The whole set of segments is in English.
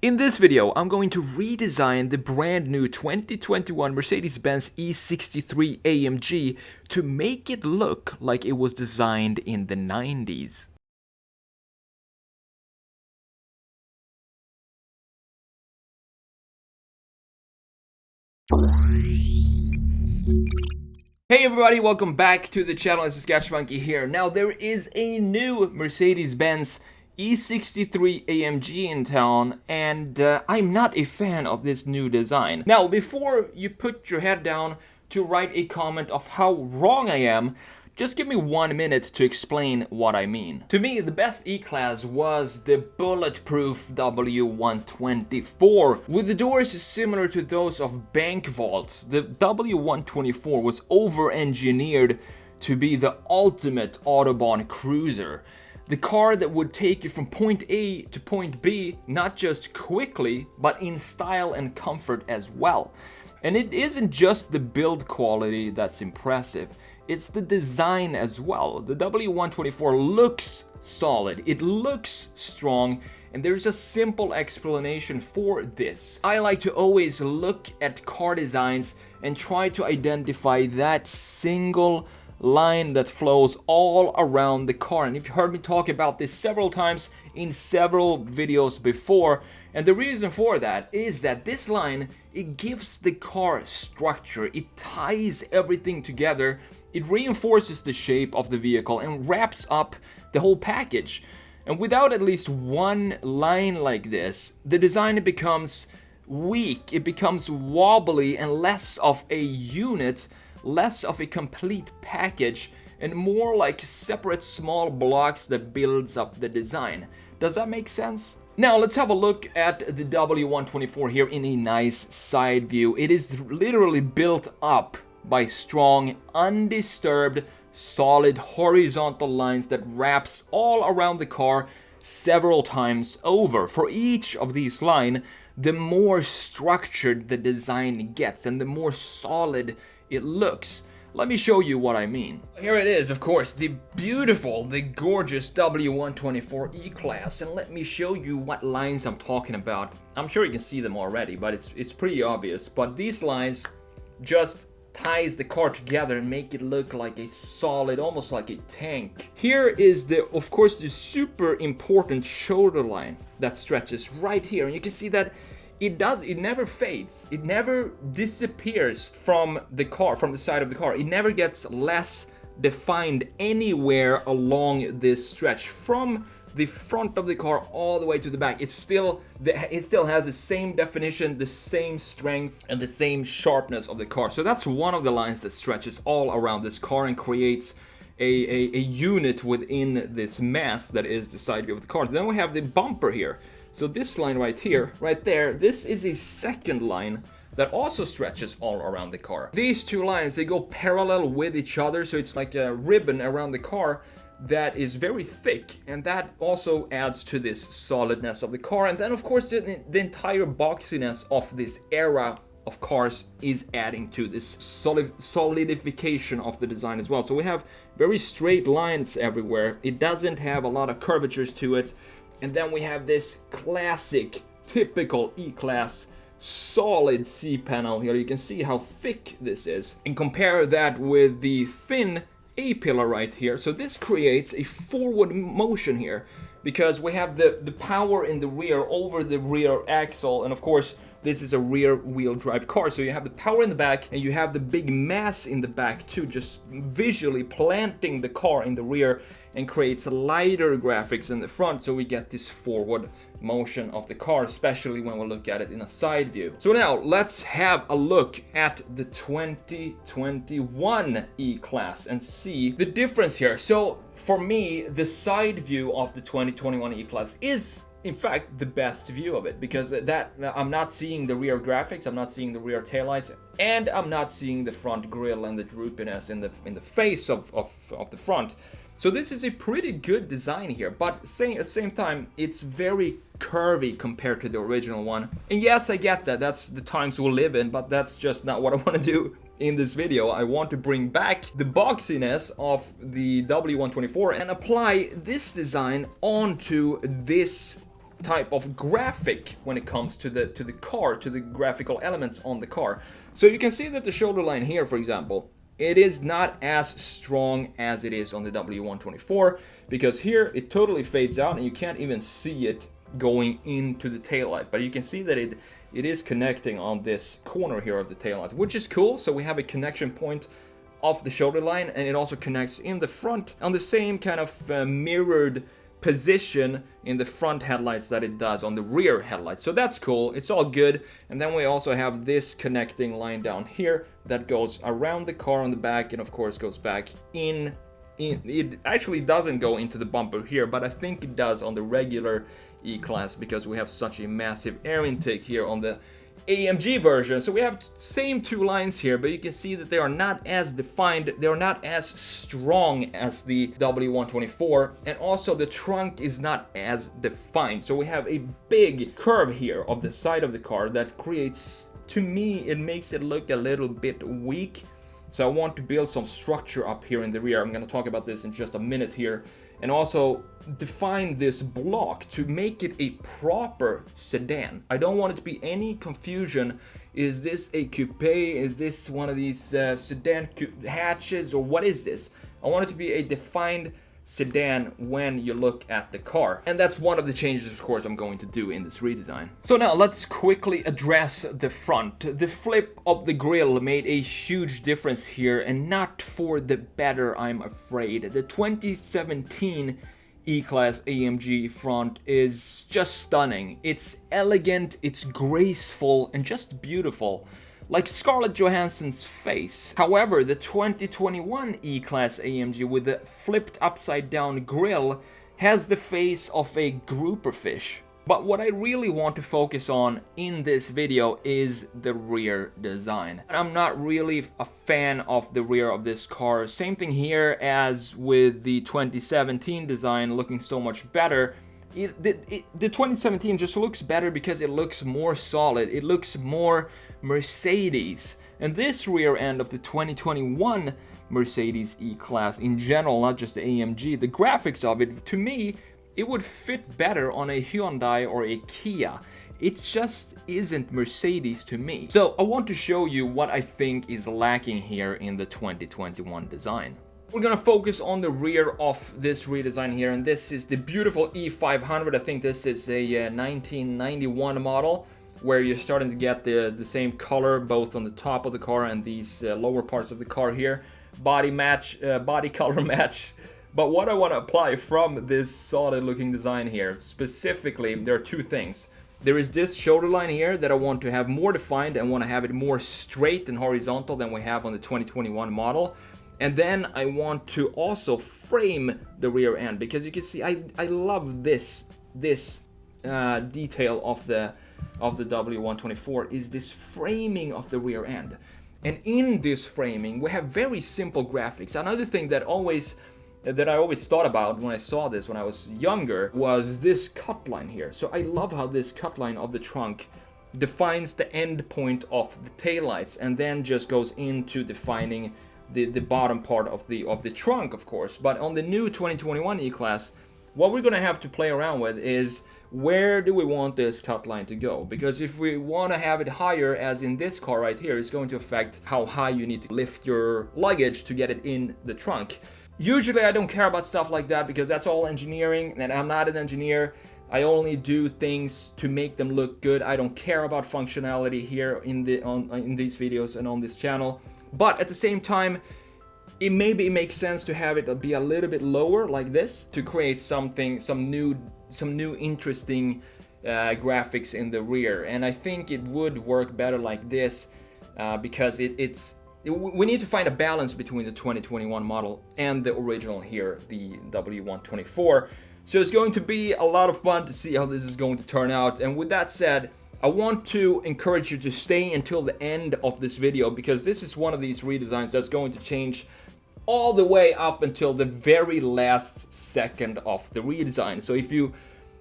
In this video, I'm going to redesign the brand new 2021 Mercedes-Benz E63 AMG to make it look like it was designed in the 90s. Hey everybody, welcome back to the channel. It's TheSketchMonkey here. Now there is a new Mercedes-Benz E63 AMG in town, and I'm not a fan of this new design. Now, before you put your head down to write a comment of how wrong I am, just give me 1 minute to explain what I mean. To me, the best E-Class was the bulletproof W124. With the doors similar to those of bank vaults, the W124 was over-engineered to be the ultimate Autobahn cruiser. The car that would take you from point A to point B, not just quickly, but in style and comfort as well. And it isn't just the build quality that's impressive, it's the design as well. The W124 looks solid, it looks strong, and there's a simple explanation for this. I like to always look at car designs and try to identify that single line that flows all around the car. And you've heard me talk about this several times in several videos before, and the reason for that is that this line, it gives the car structure, it ties everything together, it reinforces the shape of the vehicle and wraps up the whole package. And without at least one line like this, the design becomes weak, it becomes wobbly and less of a unit, less of a complete package, and more like separate small blocks that builds up the design. Does that make sense? Now let's have a look at the W124 here in a nice side view. It is literally built up by strong, undisturbed, solid horizontal lines that wraps all around the car several times over. For each of these lines, the more structured the design gets and the more solid it looks. Let me show you what I mean. Here it is, of course, the beautiful, the gorgeous W124 E-Class, and let me show you what lines I'm talking about. I'm sure you can see them already, but it's pretty obvious. But these lines just ties the car together and make it look like a solid, almost like a tank. Here is of course, the super important shoulder line that stretches right here, and you can see that it never fades, it never disappears from the car, from the side of the car. It never gets less defined anywhere along this stretch from the front of the car all the way to the back. It still has the same definition, the same strength, and the same sharpness of the car. So that's one of the lines that stretches all around this car and creates a unit within this mass that is the side view of the car. Then we have the bumper here. So this line right here, right there, this is a second line that also stretches all around the car. These two lines, they go parallel with each other, so it's like a ribbon around the car that is very thick, and that also adds to this solidness of the car. And then of course the entire boxiness of this era of cars is adding to this solidification of the design as well. So we have very straight lines everywhere. It doesn't have a lot of curvatures to it. And then we have this classic, typical E-Class solid C-panel here. You can see how thick this is. And compare that with the thin A-pillar right here. So this creates a forward motion here, because we have the power in the rear over the rear axle, and of course this is a rear wheel drive car, so you have the power in the back and you have the big mass in the back too, just visually planting the car in the rear, and creates lighter graphics in the front, so we get this forward motion of the car, especially when we look at it in a side view. So now let's have a look at the 2021 E-Class and see the difference here. So for me, the side view of the 2021 E-Class is in fact the best view of it, because that I'm not seeing the rear graphics, I'm not seeing the rear taillights, and I'm not seeing the front grille and the droopiness in the face of the front. So this is a pretty good design here, but at the same time, it's very curvy compared to the original one. And yes, I get that, that's the times we live in, but that's just not what I want to do in this video. I want to bring back the boxiness of the W124 and apply this design onto this type of graphic when it comes to the car, to the graphical elements on the car. So you can see that the shoulder line here, for example, it is not as strong as it is on the W124, because here it totally fades out and you can't even see it going into the taillight, but you can see that it is connecting on this corner here of the taillight, which is cool. So we have a connection point of the shoulder line, and it also connects in the front on the same kind of mirrored position in the front headlights that it does on the rear headlights. So that's cool, it's all good. And then we also have this connecting line down here that goes around the car on the back, and of course goes back in. It actually doesn't go into the bumper here, but I think it does on the regular E-Class, because we have such a massive air intake here on the AMG version. So we have same two lines here, but you can see that they are not as defined, they are not as strong as the W124, and also the trunk is not as defined. So we have a big curve here of the side of the car that creates, to me, it makes it look a little bit weak. So I want to build some structure up here in the rear. I'm going to talk about this in just a minute here. And also define this block to make it a proper sedan. I don't want it to be any confusion. Is this a coupe? Is this one of these sedan hatches, or what is this? I want it to be a defined sedan when you look at the car. And that's one of the changes, of course, I'm going to do in this redesign. So now let's quickly address the front. The flip of the grille made a huge difference here, and not for the better, I'm afraid. The 2017 E-Class AMG front is just stunning. It's elegant, it's graceful, and just beautiful, like Scarlett Johansson's face. However, the 2021 E-Class AMG with the flipped upside down grille has the face of a grouper fish. But what I really want to focus on in this video is the rear design. I'm not really a fan of the rear of this car. Same thing here as with the 2017 design, looking so much better. The 2017 just looks better because it looks more solid, it looks more Mercedes. And this rear end of the 2021 Mercedes E-Class in general, not just the AMG, the graphics of it, to me, it would fit better on a Hyundai or a Kia. It just isn't Mercedes to me. So I want to show you what I think is lacking here in the 2021 design. We're gonna focus on the rear of this redesign here, and this is the beautiful E500. I think this is a 1991 model, where you're starting to get the same color both on the top of the car and these lower parts of the car here. Body color match. But what I want to apply from this solid looking design here, specifically, there are two things. There is this shoulder line here that I want to have more defined and want to have it more straight and horizontal than we have on the 2021 model. And then I want to also frame the rear end, because you can see I love this detail of the W124 is this framing of the rear end. And in this framing we have very simple graphics. Another thing that I always thought about when I saw this when I was younger was this cut line here. So I love how this cut line of the trunk defines the end point of the taillights, and then just goes into defining the bottom part of the trunk, of course. But on the new 2021 E-Class, what we're gonna have to play around with is, where do we want this cut line to go? Because if we want to have it higher, as in this car right here, it's going to affect how high you need to lift your luggage to get it in the trunk. Usually I don't care about stuff like that, because that's all engineering, and I'm not an engineer. I only do things to make them look good. I don't care about functionality here in these videos and on this channel. But at the same time, it maybe makes sense to have it be a little bit lower like this, to create some new interesting graphics in the rear. And I think it would work better like this, because we need to find a balance between the 2021 model and the original here, the W124. So it's going to be a lot of fun to see how this is going to turn out. And with that said, I want to encourage you to stay until the end of this video, because this is one of these redesigns that's going to change all the way up until the very last second of the redesign. So if you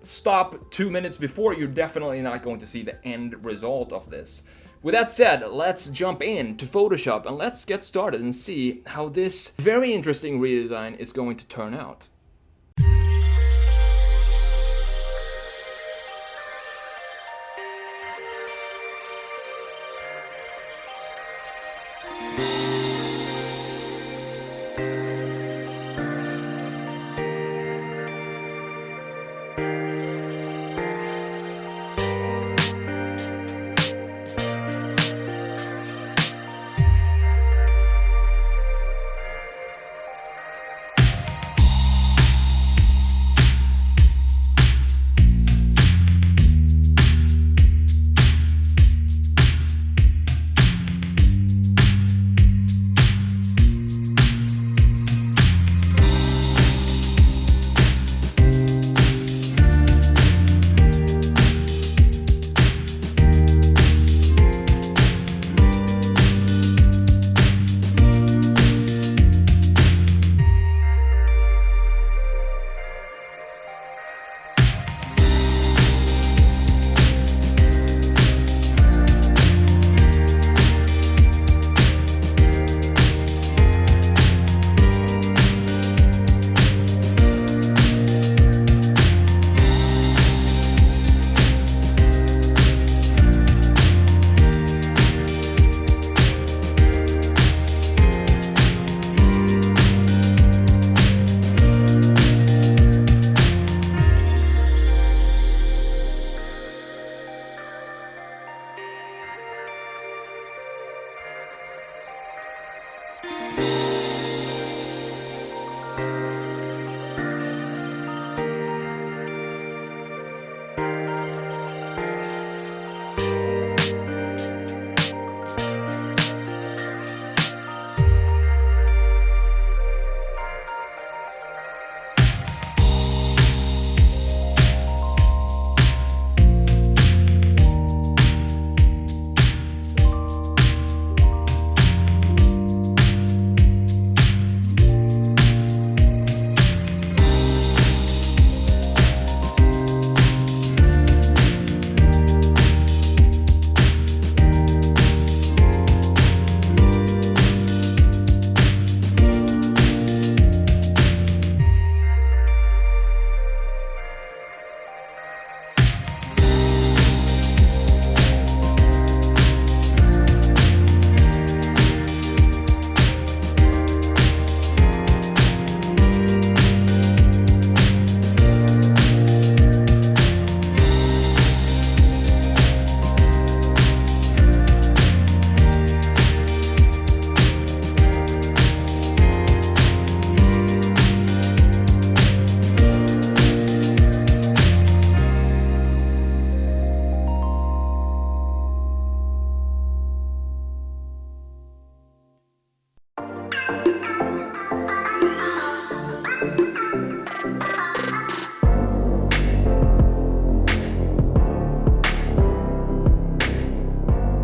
stop 2 minutes before, you're definitely not going to see the end result of this. With that said, let's jump into Photoshop and let's get started and see how this very interesting redesign is going to turn out.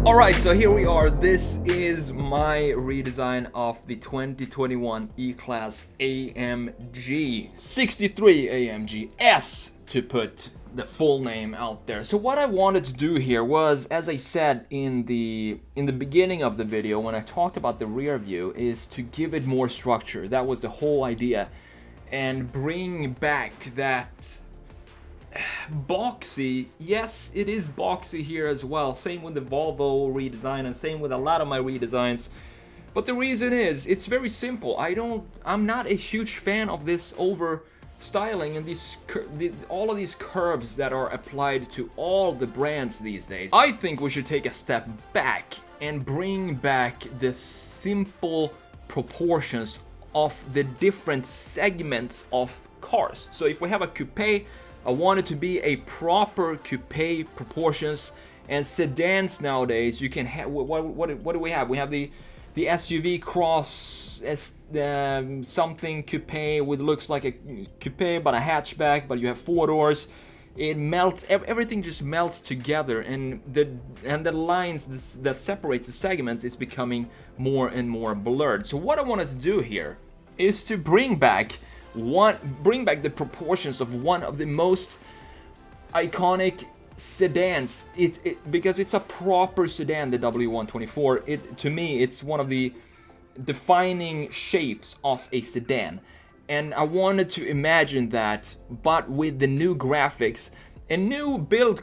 Alright, so here we are. This is my redesign of the 2021 E-Class AMG. 63 AMG S, to put the full name out there. So what I wanted to do here was, as I said in the beginning of the video when I talked about the rear view, is to give it more structure. That was the whole idea, and bring back that boxy. Yes, it is boxy here as well. Same with the Volvo redesign and same with a lot of my redesigns. But the reason is, it's very simple. I'm not a huge fan of this over styling and all of these curves that are applied to all the brands these days. I think we should take a step back and bring back the simple proportions of the different segments of cars. So if we have a coupe, I want it to be a proper coupe proportions. And sedans nowadays, you can have, what do we have? We have the SUV cross something coupe with looks like a coupe but a hatchback, but you have 4 doors. It melts, everything just melts together, and the lines that separates the segments is becoming more and more blurred. So what I wanted to do here is to bring back the proportions of one of the most iconic sedans. Because it's a proper sedan, the W124. To me, it's one of the defining shapes of a sedan. And I wanted to imagine that, but with the new graphics and new build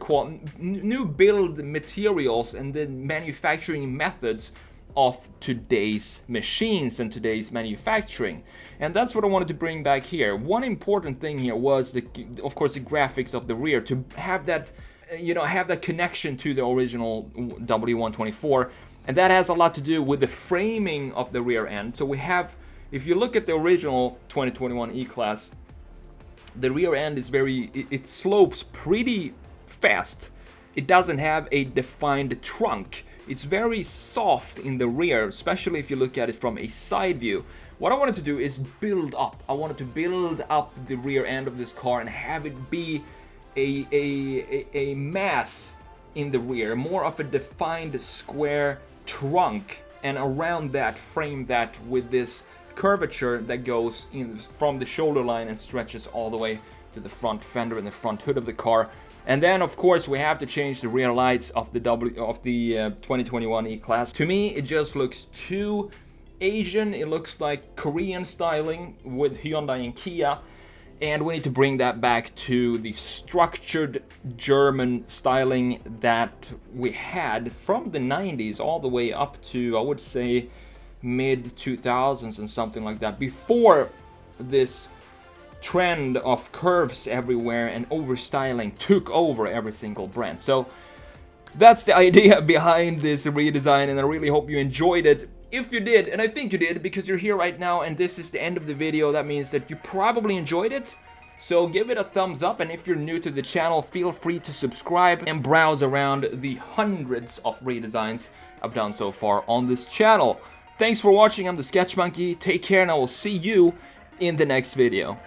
materials and the manufacturing methods of today's machines and today's manufacturing. And that's what I wanted to bring back here. One important thing here was, of course, the graphics of the rear, to have that, have that connection to the original W124. And that has a lot to do with the framing of the rear end. So we have, if you look at the original 2021 E-Class, the rear end is it slopes pretty fast. It doesn't have a defined trunk. It's very soft in the rear, especially if you look at it from a side view. What I wanted to do is build up. I wanted to build up the rear end of this car and have it be a mass in the rear, more of a defined square trunk, and around that frame that with this curvature that goes in from the shoulder line and stretches all the way to the front fender and the front hood of the car. And then, of course, we have to change the rear lights of the 2021 E-Class. To me, it just looks too Asian. It looks like Korean styling with Hyundai and Kia. And we need to bring that back to the structured German styling that we had from the 90s all the way up to, I would say, mid-2000s and something like that, before this trend of curves everywhere and overstyling took over every single brand. So that's the idea behind this redesign, and I really hope you enjoyed it. If you did, and I think you did because you're here right now and this is the end of the video, that means that you probably enjoyed it. So give it a thumbs up, and if you're new to the channel, feel free to subscribe and browse around the hundreds of redesigns I've done so far on this channel. Thanks for watching. I'm TheSketchMonkey. Take care, and I will see you in the next video.